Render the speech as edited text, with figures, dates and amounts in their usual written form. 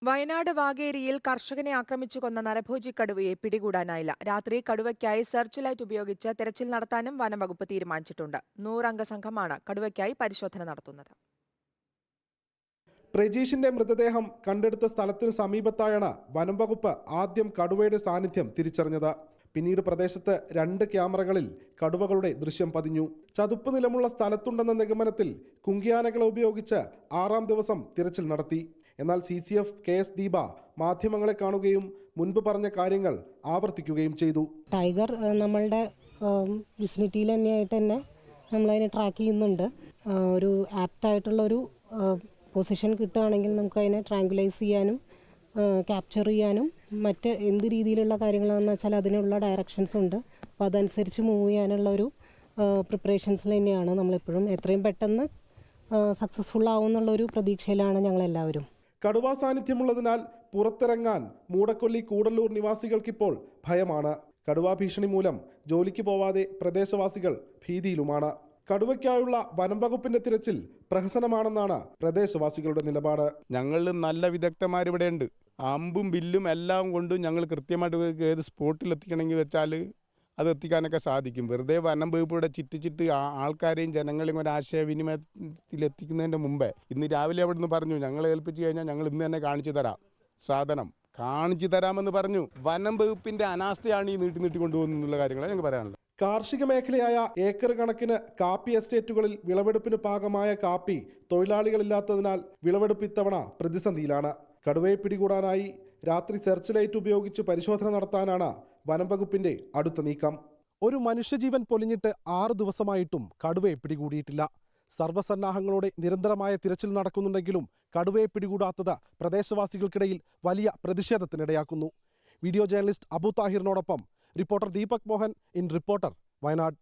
വയനാട് വാകേരിയിൽ കർഷകനെ ആക്രമിച്ചു കൊന്ന നരഭോജി കടുവയെ പിടികൂടാനായില്ല. രാത്രി കടുവയ്ക്കായി സെർച്ച് ലൈറ്റ് ഉപയോഗിച്ച് തെരച്ചിൽ നടത്താനും വനംവകുപ്പ് തീരുമാനിച്ചിട്ടുണ്ട്. 100 അംഗ സംഘമാണ് കടുവയ്ക്കായി പരിശോധന നടത്തുന്നത്. പ്രജീഷിന്റെ മൃതദേഹം കണ്ടെടുത്ത സ്ഥലത്തിന് സമീപത്തായാണ് വനംവകുപ്പ് ആദ്യം കടുവയുടെ സാന്നിധ്യം തിരിച്ചറിഞ്ഞത്. പിന്നീട് പ്രദേശത്ത് 2 ക്യാമറകളിൽ കടുവകളുടെ ദൃശ്യം പതിഞ്ഞു. ചതുപ്പ് നിലമുള്ള സ്ഥലത്തുണ്ടെന്ന നിഗമനത്തിൽ കുങ്കിയാനകളെ ഉപയോഗിച്ച് 6ാം ദിവസം തിരച്ചിൽ നടത്തി. എന്നാൽ CCF KS ദീപ മാധ്യമങ്ങളെ കാണുകയും മുൻപ് പറഞ്ഞ കാര്യങ്ങൾ ആവർത്തിക്കുകയും ചെയ്തു. ടൈഗർ നമ്മളുടെ വിസിനിറ്റിയിൽ തന്നെ നമ്മളതിനെ ട്രാക്ക് ചെയ്യുന്നുണ്ട്. ഒരു ആപ്റ്റായിട്ടുള്ളൊരു പൊസിഷൻ കിട്ടുകയാണെങ്കിൽ നമുക്കതിനെ ട്രാങ്കുലൈസ് ചെയ്യാനും ക്യാപ്ചർ ചെയ്യാനും മറ്റ് എന്ത് രീതിയിലുള്ള കാര്യങ്ങളാണെന്ന് വെച്ചാൽ അതിനുള്ള ഡയറക്ഷൻസ് ഉണ്ട്. അപ്പോൾ അതനുസരിച്ച് മൂവ് ചെയ്യാനുള്ളൊരു പ്രിപ്പറേഷൻസിൽ തന്നെയാണ് നമ്മളെപ്പോഴും. എത്രയും പെട്ടെന്ന് സക്സസ്ഫുൾ ആവുമെന്നുള്ളൊരു പ്രതീക്ഷയിലാണ് ഞങ്ങളെല്ലാവരും. കടുവാ സാന്നിധ്യമുള്ളതിനാൽ പുറത്തിറങ്ങാൻ മൂടക്കൊല്ലി കൂടല്ലൂർ നിവാസികൾക്കിപ്പോൾ ഭയമാണ്. കടുവാ ഭീഷണി മൂലം ജോലിക്ക് പോവാതെ പ്രദേശവാസികൾ ഭീതിയിലുമാണ്. കടുവയ്ക്കായുള്ള വനംവകുപ്പിന്റെ തിരച്ചിൽ പ്രഹസനമാണെന്നാണ് പ്രദേശവാസികളുടെ നിലപാട്. ഞങ്ങൾ നല്ല വിദഗ്ധന്മാരിവിടെ ഉണ്ട്. അമ്പും ബില്ലും എല്ലാം കൊണ്ടും ഞങ്ങൾ കൃത്യമായിട്ട് ഏത് സ്പോട്ടിൽ എത്തിക്കണമെങ്കിൽ വെച്ചാൽ അത് എത്തിക്കാനൊക്കെ സാധിക്കും. വെറുതെ വനം വകുപ്പിലൂടെ ചിറ്റിച്ചിട്ട് ആൾക്കാരെയും ജനങ്ങളെയും ഒരു ആശയവിനിമയത്തിലെത്തിക്കുന്നതിൻ്റെ മുമ്പേ ഇന്ന് രാവിലെ അവിടെ നിന്ന് പറഞ്ഞു, ഞങ്ങളെ ഏൽപ്പിച്ചു കഴിഞ്ഞാൽ ഞങ്ങൾ ഇന്ന് തന്നെ കാണിച്ചു തരാം, സാധനം കാണിച്ചു തരാമെന്ന് പറഞ്ഞു. വനം വകുപ്പിൻ്റെ അനാസ്ഥയാണ് ഈ നീട്ടി കൊണ്ടുപോകുന്നുള്ള കാര്യങ്ങളാണ് ഞങ്ങൾക്ക് പറയാനുള്ളത്. കാർഷിക മേഖലയായ ഏക്കർ കണക്കിന് കാപ്പി എസ്റ്റേറ്റുകളിൽ വിളവെടുപ്പിന് പാകമായ കാപ്പി തൊഴിലാളികളില്ലാത്തതിനാൽ വിളവെടുപ്പ് ഇത്തവണ പ്രതിസന്ധിയിലാണ്. കടുവയെ പിടികൂടാനായി രാത്രി സെർച്ച് ലൈറ്റ് ഉപയോഗിച്ച് പരിശോധന നടത്താനാണ് വനംവകുപ്പിന്റെ അടുത്ത നീക്കം. ഒരു മനുഷ്യജീവൻ പൊലിഞ്ഞിട്ട് 6 ദിവസമായിട്ടും കടുവയെ പിടികൂടിയിട്ടില്ല. സർവ്വസന്നാഹങ്ങളോടെ നിരന്തരമായ തിരച്ചിൽ നടക്കുന്നുണ്ടെങ്കിലും കടുവയെ പിടികൂടാത്തത് പ്രദേശവാസികൾക്കിടയിൽ വലിയ പ്രതിഷേധത്തിനിടയാക്കുന്നു. വീഡിയോ ജേർണലിസ്റ്റ് അബു താഹിറിനോടൊപ്പം reporter Deepak Mohan in reporter, Wayanad.